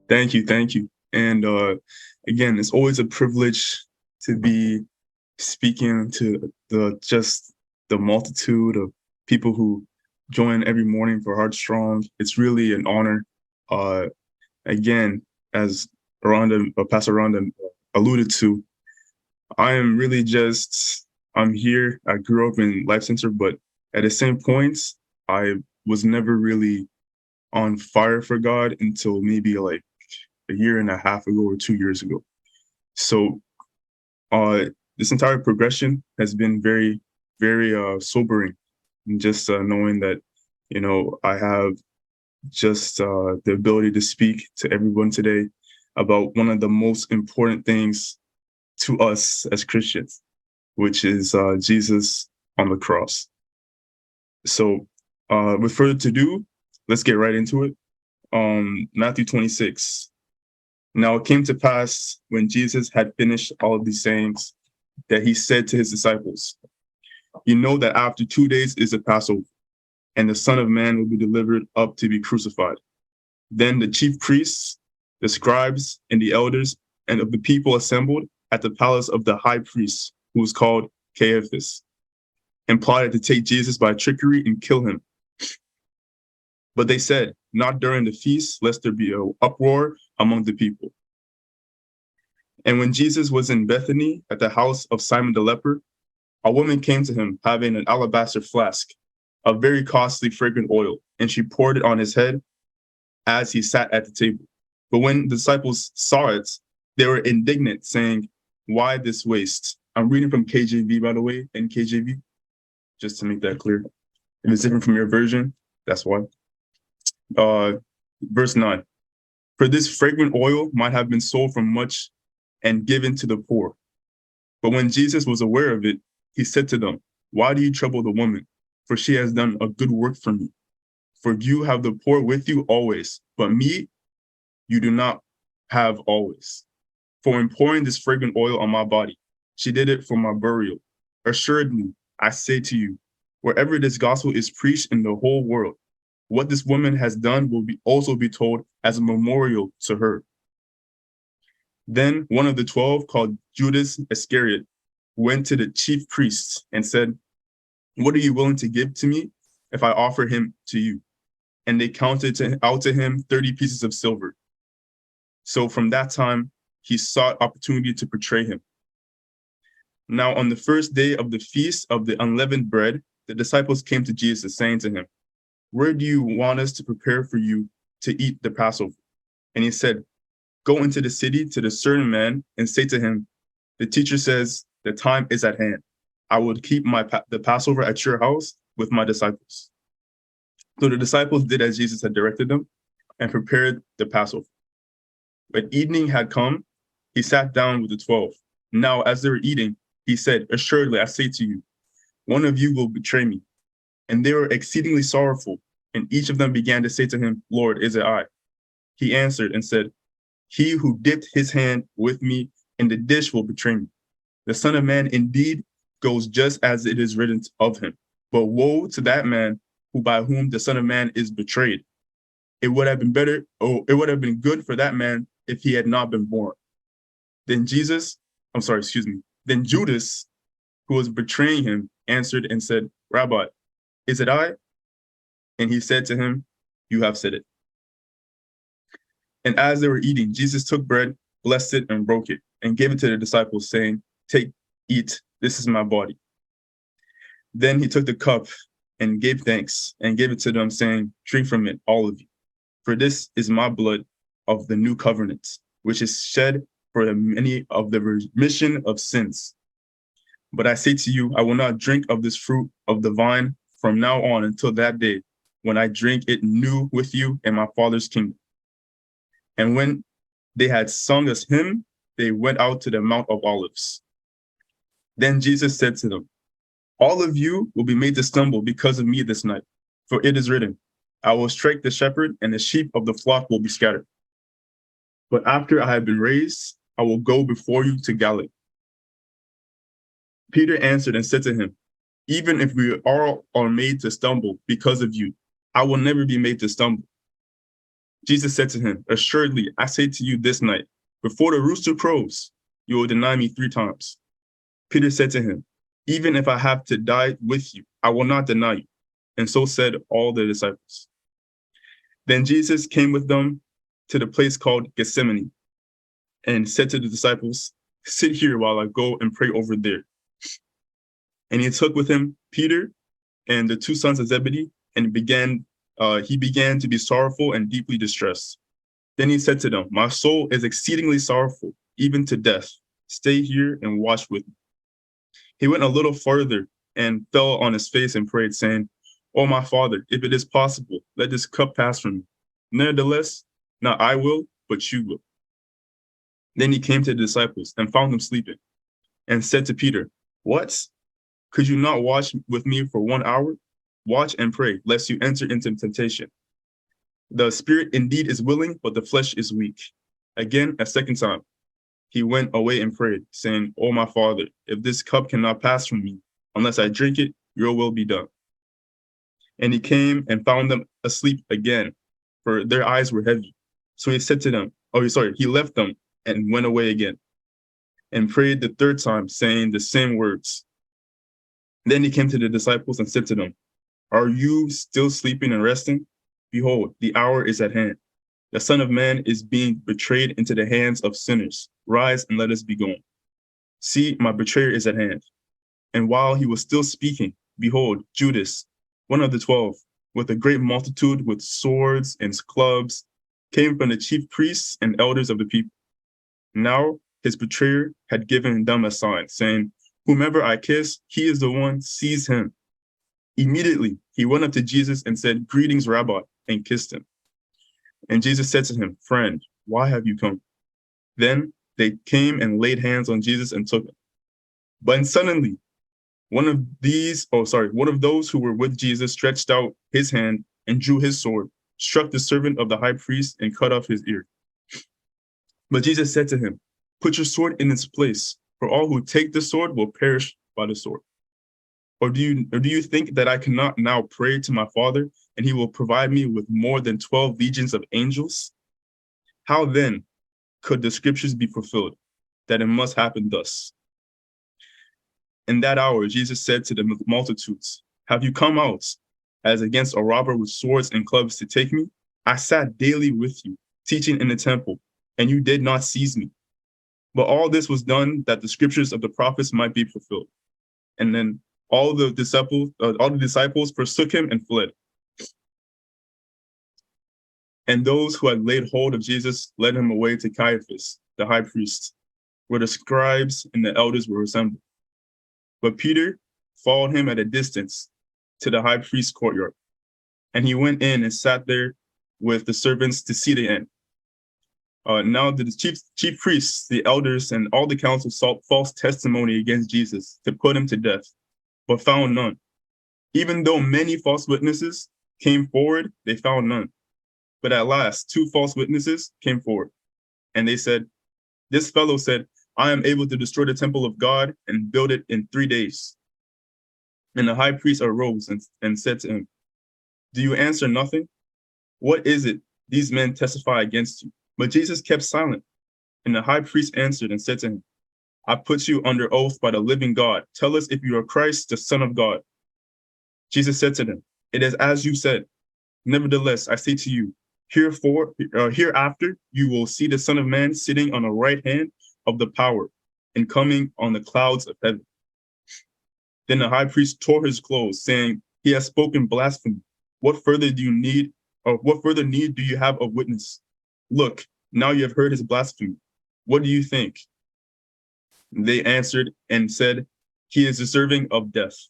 Thank you, thank you. And again, it's always a privilege to be speaking to the multitude of people who join every morning for Heart Strong. It's really an honor. Uh, Again, as Pastor Rhonda alluded to, I am really just I'm here. I grew up in Life Center, but at the same point, I was never really on fire for God until maybe like a year and a half ago or 2 years ago. So uh, this entire progression has been very, very sobering. And just knowing that, I have just the ability to speak to everyone today about one of the most important things to us as Christians, which is Jesus on the cross. So, with further ado, let's get right into it. Matthew 26. Now it came to pass when Jesus had finished all of these sayings that he said to his disciples, "You know that after 2 days is the Passover, and the Son of Man will be delivered up to be crucified." Then the chief priests, the scribes, and the elders and of the people assembled at the palace of the high priest, who was called Caiaphas, and plotted to take Jesus by trickery and kill him. But they said, "Not during the feast, lest there be an uproar among the people." And when Jesus was in Bethany at the house of Simon the leper, a woman came to him having an alabaster flask of very costly fragrant oil, and she poured it on his head as he sat at the table. But when the disciples saw it, they were indignant, saying, "Why this waste?" I'm reading from KJV, by the way, in KJV, just to make that clear. If it's different from your version, that's why. Uh, Verse 9. For this fragrant oil might have been sold for much and given to the poor. But when Jesus was aware of it, he said to them, "Why do you trouble the woman? For she has done a good work for me. For you have the poor with you always, but me you do not have always. For in pouring this fragrant oil on my body, she did it for my burial. Assuredly, I say to you, wherever this gospel is preached in the whole world, what this woman has done will also be told as a memorial to her." Then one of the 12, called Judas Iscariot, went to the chief priests and said, "What are you willing to give to me if I offer him to you?" And they counted out to him 30 pieces of silver. So from that time, he sought opportunity to betray him. Now, on the first day of the feast of the unleavened bread, the disciples came to Jesus, saying to him, "Where do you want us to prepare for you to eat the Passover?" And he said, "Go into the city to the certain man and say to him, the teacher says, the time is at hand. I will keep the Passover at your house with my disciples." So the disciples did as Jesus had directed them and prepared the Passover. When evening had come, he sat down with the 12. Now, as they were eating, he said, "Assuredly, I say to you, one of you will betray me." And they were exceedingly sorrowful. And each of them began to say to him, "Lord, is it I?" He answered and said, "He who dipped his hand with me in the dish will betray me. The Son of Man indeed goes just as it is written of him. But woe to that man who by whom the Son of Man is betrayed. It would have been good for that man if he had not been born." Then Jesus, I'm sorry, excuse me. Then Judas, who was betraying him, answered and said, "Rabbi, is it I?" And he said to him, "You have said it." And as they were eating, Jesus took bread, blessed it, and broke it, and gave it to the disciples, saying, "Take, eat, this is my body." Then he took the cup and gave thanks and gave it to them, saying, "Drink from it, all of you. For this is my blood of the new covenant, which is shed for the many of the remission of sins. But I say to you, I will not drink of this fruit of the vine from now on until that day when I drink it new with you in my Father's kingdom." And when they had sung a hymn, they went out to the Mount of Olives. Then Jesus said to them, "All of you will be made to stumble because of me this night, for it is written, I will strike the shepherd, and the sheep of the flock will be scattered. But after I have been raised, I will go before you to Galilee." Peter answered and said to him, "Even if we all are made to stumble because of you, I will never be made to stumble." Jesus said to him, "Assuredly, I say to you this night, before the rooster crows, you will deny me 3 times." Peter said to him, "Even if I have to die with you, I will not deny you." And so said all the disciples. Then Jesus came with them to the place called Gethsemane and said to the disciples, "Sit here while I go and pray over there." And he took with him Peter and the 2 sons of Zebedee, and he began to be sorrowful and deeply distressed. Then he said to them, "My soul is exceedingly sorrowful, even to death. Stay here and watch with me." He went a little further and fell on his face and prayed, saying, "O my Father, if it is possible, let this cup pass from me. Nevertheless, not I will, but you will." Then he came to the disciples and found them sleeping, and said to Peter, "What? Could you not watch with me for 1 hour? Watch and pray, lest you enter into temptation. The spirit indeed is willing, but the flesh is weak." Again, a second time, he went away and prayed, saying, "O my Father, if this cup cannot pass from me, unless I drink it, your will be done." And he came and found them asleep again, for their eyes were heavy. So he said to them, he left them and went away again, and prayed the 3rd time, saying the same words. Then he came to the disciples and said to them, "Are you still sleeping and resting? Behold, the hour is at hand. The Son of Man is being betrayed into the hands of sinners. Rise and let us be going. See, my betrayer is at hand." And while he was still speaking, behold, Judas, one of the 12, with a great multitude with swords and clubs, came from the chief priests and elders of the people. Now his betrayer had given them a sign, saying, "Whomever I kiss, he is the one, seize him." Immediately he went up to Jesus and said, "Greetings, Rabbi," and kissed him. And Jesus said to him, "Friend, why have you come?" Then they came and laid hands on Jesus and took him. But suddenly one of those who were with Jesus stretched out his hand and drew his sword, struck the servant of the high priest, and cut off his ear. But Jesus said to him, "Put your sword in its place, for all who take the sword will perish by the sword. Or do you think that I cannot now pray to my Father, and he will provide me with more than 12 legions of angels? How then could the scriptures be fulfilled, that it must happen thus?" In that hour, Jesus said to the multitudes, "Have you come out as against a robber with swords and clubs to take me? I sat daily with you, teaching in the temple, and you did not seize me. But all this was done that the scriptures of the prophets might be fulfilled." And then all the disciples forsook him and fled. And those who had laid hold of Jesus led him away to Caiaphas, the high priest, where the scribes and the elders were assembled. But Peter followed him at a distance to the high priest's courtyard, and he went in and sat there with the servants to see the end. Now the chief priests, the elders, and all the council sought false testimony against Jesus to put him to death, but found none. Even though many false witnesses came forward, they found none. But at last, 2 false witnesses came forward, and they said, "This fellow said, I am able to destroy the temple of God and build it in 3 days." And the high priest arose and said to him, "Do you answer nothing? What is it these men testify against you?" But Jesus kept silent. And the high priest answered and said to him, "I put you under oath by the living God. Tell us if you are Christ, the Son of God." Jesus said to them, "It is as you said. Nevertheless, I say to you, hereafter you will see the Son of Man sitting on the right hand of the power and coming on the clouds of heaven." Then the high priest tore his clothes, saying, "He has spoken blasphemy. What further need do you have of witness? Look, now you have heard his blasphemy. What do you think?" They answered and said, "He is deserving of death."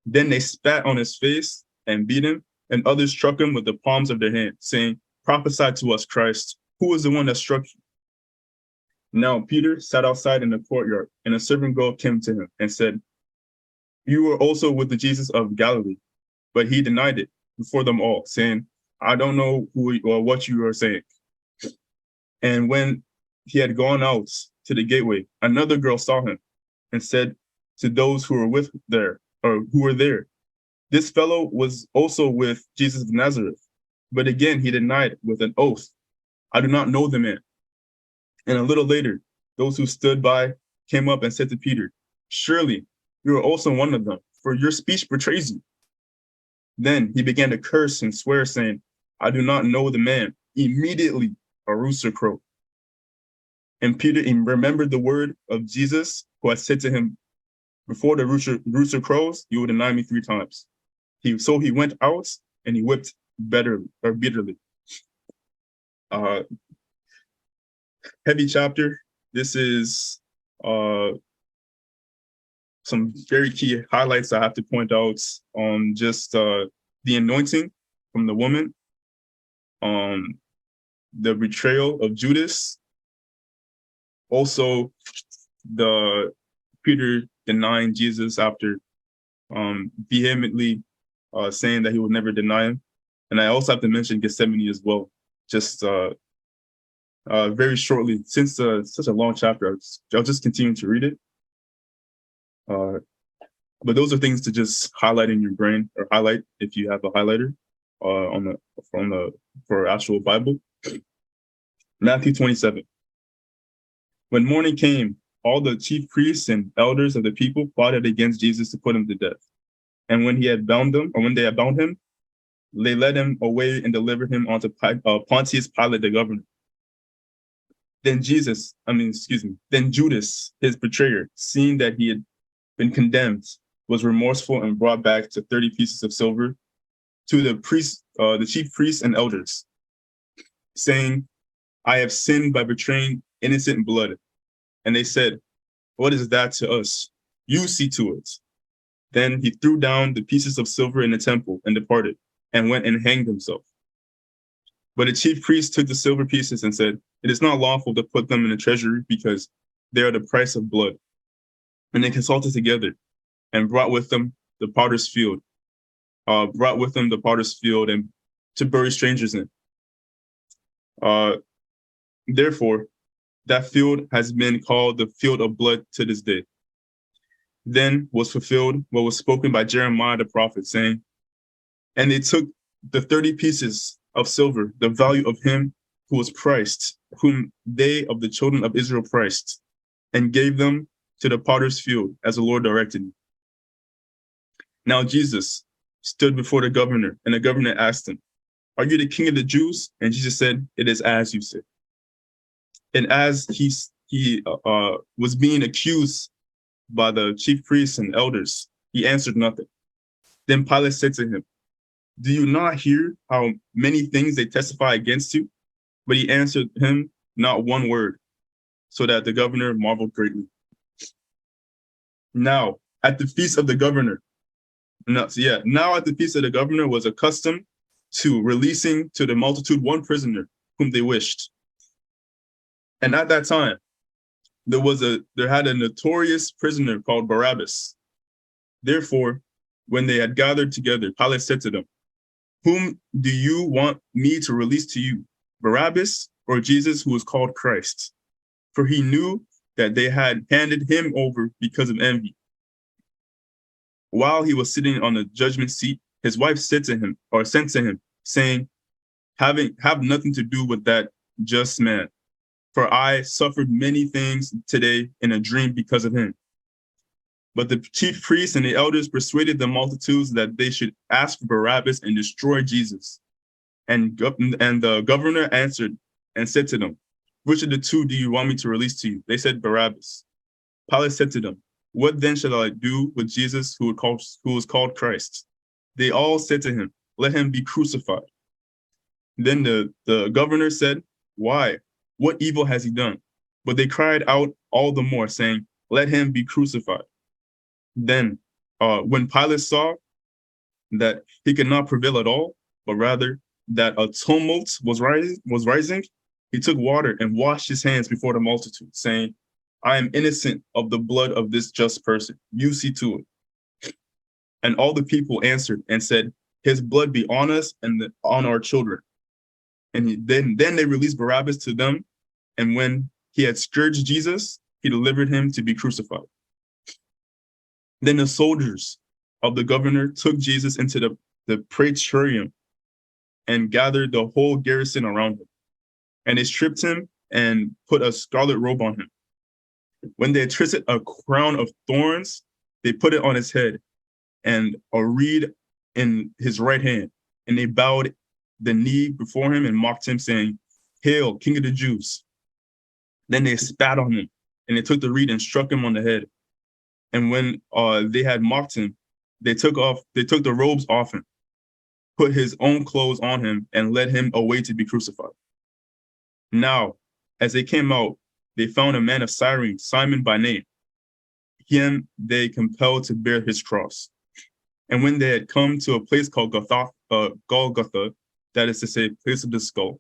Then they spat on his face and beat him, and others struck him with the palms of their hands, saying, "Prophesy to us, Christ. Who was the one that struck you?" Now Peter sat outside in the courtyard, and a servant girl came to him and said, "You were also with the Jesus of Galilee." But he denied it before them all, saying, "I don't know who or what you are saying." And when he had gone out to the gateway, another girl saw him and said to those who were there, "This fellow was also with Jesus of Nazareth." But again, he denied with an oath, I do not know the man. And a little later, those who stood by came up and said to Peter, surely you are also one of them, for your speech betrays you. Then he began to curse and swear, saying, I do not know the man. Immediately a rooster crowed. And Peter remembered the word of Jesus, who had said to him, before the rooster crows, you will deny me 3 times. So he went out and he wept bitterly. Heavy chapter. This is some very key highlights I have to point out on just the anointing from the woman, the betrayal of Judas, also the Peter denying Jesus after vehemently saying that he would never deny him. And I also have to mention Gethsemane as well, just very shortly, since such a long chapter, I'll just continue to read it. But those are things to just highlight in your brain, or highlight if you have a highlighter for actual Bible. Matthew 27. When morning came, all the chief priests and elders of the people plotted against Jesus to put him to death. And when they had bound him, they led him away and delivered him onto Pontius Pilate, the governor. Then Judas, his betrayer, seeing that he had been condemned, was remorseful and brought back 30 pieces of silver to the chief priests and elders, saying, I have sinned by betraying innocent blood. And they said, what is that to us? You see to it. Then he threw down the pieces of silver in the temple and departed, and went and hanged himself. But the chief priest took the silver pieces and said, it is not lawful to put them in the treasury, because they are the price of blood. And they consulted together and brought with them the potter's field, and to bury strangers in. Therefore, that field has been called the field of blood to this day. Then was fulfilled what was spoken by Jeremiah the prophet, saying, and they took the 30 pieces of silver, the value of him who was priced, whom they of the children of Israel priced, and gave them to the potter's field, as the Lord directed me. Now Jesus stood before the governor, and the governor asked him, are you the king of the Jews? And Jesus said, it is as you say. And as he was being accused by the chief priests and elders, he answered nothing. Then Pilate said to him, do you not hear how many things they testify against you? But he answered him not one word, so that the governor marveled greatly. Now at the feast of the governor was accustomed to releasing to the multitude one prisoner whom they wished. And at that time, there had a notorious prisoner called Barabbas. Therefore, when they had gathered together, Pilate said to them, whom do you want me to release to you, Barabbas or Jesus, who was called Christ? For he knew that they had handed him over because of envy. While he was sitting on the judgment seat, his wife sent to him, saying, have nothing to do with that just man, for I suffered many things today in a dream because of him. But the chief priests and the elders persuaded the multitudes that they should ask for Barabbas and destroy Jesus. And the governor answered and said to them, which of the two do you want me to release to you? They said, Barabbas. Pilate said to them, what then shall I do with Jesus, who was called Christ? They all said to him, let him be crucified. Then the governor said, why? What evil has he done? But they cried out all the more, saying, let him be crucified. Then, when Pilate saw that he could not prevail at all, but rather that a tumult was rising, he took water and washed his hands before the multitude, saying, I am innocent of the blood of this just person. You see to it. And all the people answered and said, his blood be on us and on our children. And then they released Barabbas to them. And when he had scourged Jesus, he delivered him to be crucified. Then the soldiers of the governor took Jesus into the praetorium and gathered the whole garrison around him. And they stripped him and put a scarlet robe on him. When they had twisted a crown of thorns, they put it on his head and a reed in his right hand. And they bowed the knee before him and mocked him, saying, "Hail, King of the Jews." Then they spat on him, and they took the reed and struck him on the head. And when they had mocked him, they took the robes off him, put his own clothes on him, and led him away to be crucified. Now, as they came out, they found a man of Cyrene, Simon by name. Him they compelled to bear his cross. And when they had come to a place called Golgotha, that is to say, place of the skull,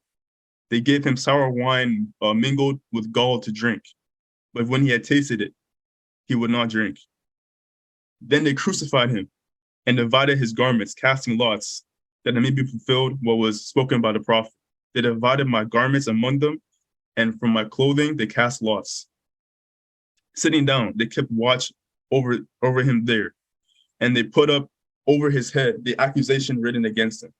they gave him sour wine mingled with gall to drink. But when he had tasted it, he would not drink. Then they crucified him and divided his garments, casting lots, that it may be fulfilled what was spoken by the prophet. They divided my garments among them, and from my clothing they cast lots. Sitting down, they kept watch over him there, and they put up over his head the accusation written against him.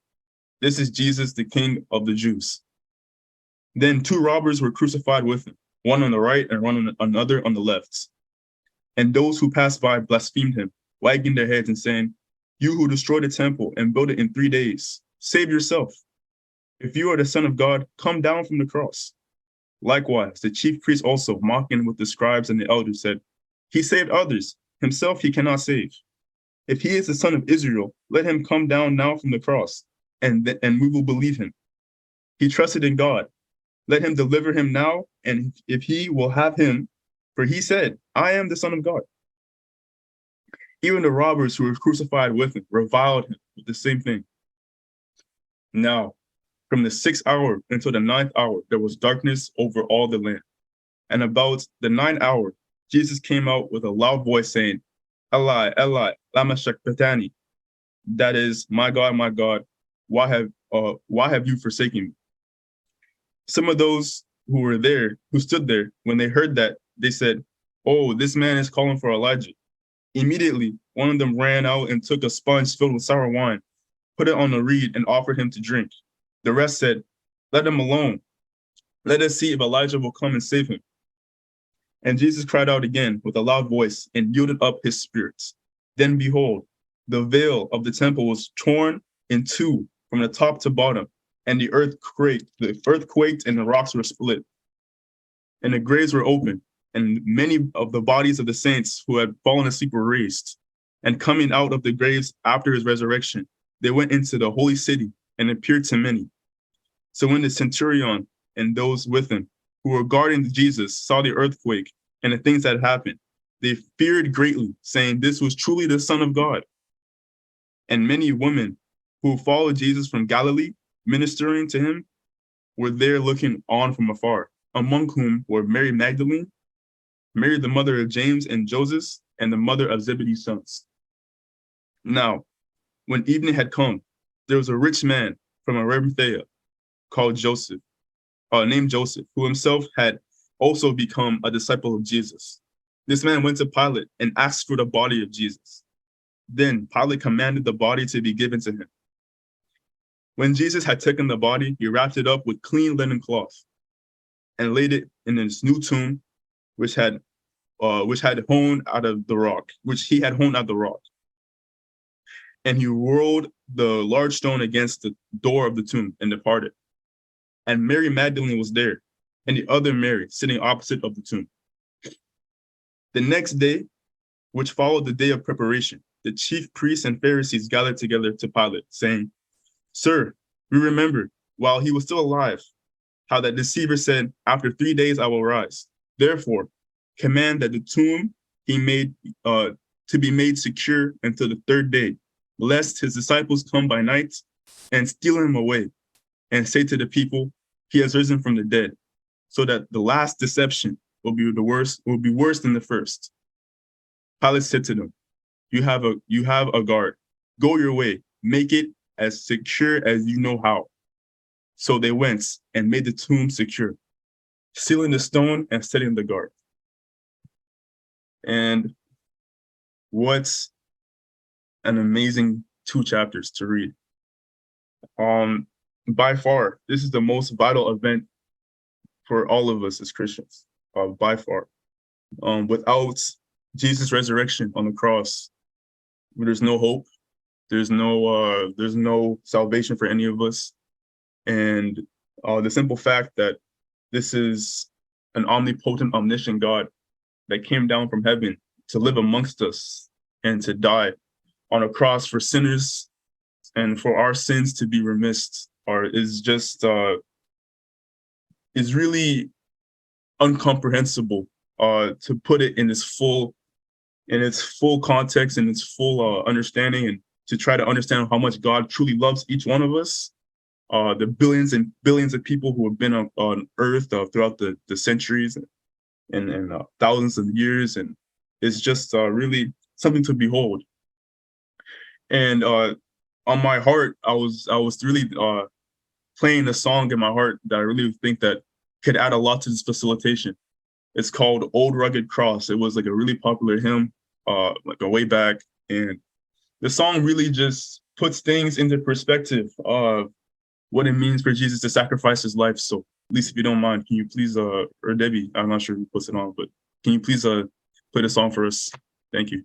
"This is Jesus, the King of the Jews." Then 2 robbers were crucified with him, one on the right and another on the left. And those who passed by blasphemed him, wagging their heads and saying, "You who destroyed the temple and built it in 3 days, save yourself. If you are the Son of God, come down from the cross." Likewise, the chief priests also, mocking with the scribes and the elders, said, "He saved others, himself he cannot save. If he is the Son of Israel, let him come down now from the cross, and we will believe him. He trusted in God. Let him deliver him now, and if he will have him, for he said, 'I am the Son of God.'" Even the robbers who were crucified with him reviled him with the same thing. Now, from the 6th hour until the 9th hour, there was darkness over all the land. And about the 9th hour, Jesus came out with a loud voice saying, "Eli, Eli, lama sabachthani," that is, my God, why have you forsaken me?" Some of those who stood there, when they heard that, they said, "Oh, this man is calling for Elijah." Immediately, one of them ran out and took a sponge filled with sour wine, put it on a reed, and offered him to drink. The rest said, "Let him alone. Let us see if Elijah will come and save him." And Jesus cried out again with a loud voice and yielded up his spirit. Then behold, the veil of the temple was torn in two from the top to bottom, and the earth quaked, and the rocks were split. And the graves were opened, and many of the bodies of the saints who had fallen asleep were raised. And coming out of the graves after his resurrection, they went into the holy city and appeared to many. So when the centurion and those with him who were guarding Jesus saw the earthquake and the things that happened, they feared greatly, saying, "This was truly the Son of God." And many women who followed Jesus from Galilee, ministering to him, were there looking on from afar, among whom were Mary Magdalene, Mary the mother of James and Joseph, and the mother of Zebedee's sons. Now, when evening had come, there was a rich man from Arimathea called Joseph, named Joseph, who himself had also become a disciple of Jesus. This man went to Pilate and asked for the body of Jesus. Then Pilate commanded the body to be given to him. When Jesus had taken the body, he wrapped it up with clean linen cloth and laid it in his new tomb, which he had hewn out of the rock. And he rolled the large stone against the door of the tomb and departed. And Mary Magdalene was there, and the other Mary sitting opposite of the tomb. The next day, which followed the day of preparation, the chief priests and Pharisees gathered together to Pilate, saying, "Sir, we remember, while he was still alive, how that deceiver said, 'After 3 days I will rise.' Therefore, command that the tomb he made to be made secure until the 3rd day, lest his disciples come by night and steal him away, and say to the people, 'He has risen from the dead,' so that the last deception will be worse than the first." Pilate said to them, you have a guard. Go your way, make it as secure as you know how." So they went and made the tomb secure, sealing the stone and setting the guard. And what's an amazing 2 chapters to read. by far, this is the most vital event for all of us as Christians, by far. Without Jesus' resurrection on the cross, there's no hope. There's no salvation for any of us. And the simple fact that this is an omnipotent, omniscient God that came down from heaven to live amongst us and to die on a cross for sinners and for our sins to be remissed is really incomprehensible to put it in its full context and its full understanding, and to try to understand how much God truly loves each one of us. The billions and billions of people who have been on Earth throughout the centuries and thousands of years, and it's just really something to behold. And on my heart, I was really playing a song in my heart that I really think that could add a lot to this facilitation. It's called "Old Rugged Cross." It was like a really popular hymn, like a way back, and the song really just puts things into perspective of what it means for Jesus to sacrifice his life. So, at least if you don't mind, can you please, or Debbie, I'm not sure who puts it on, but can you please play the song for us? Thank you.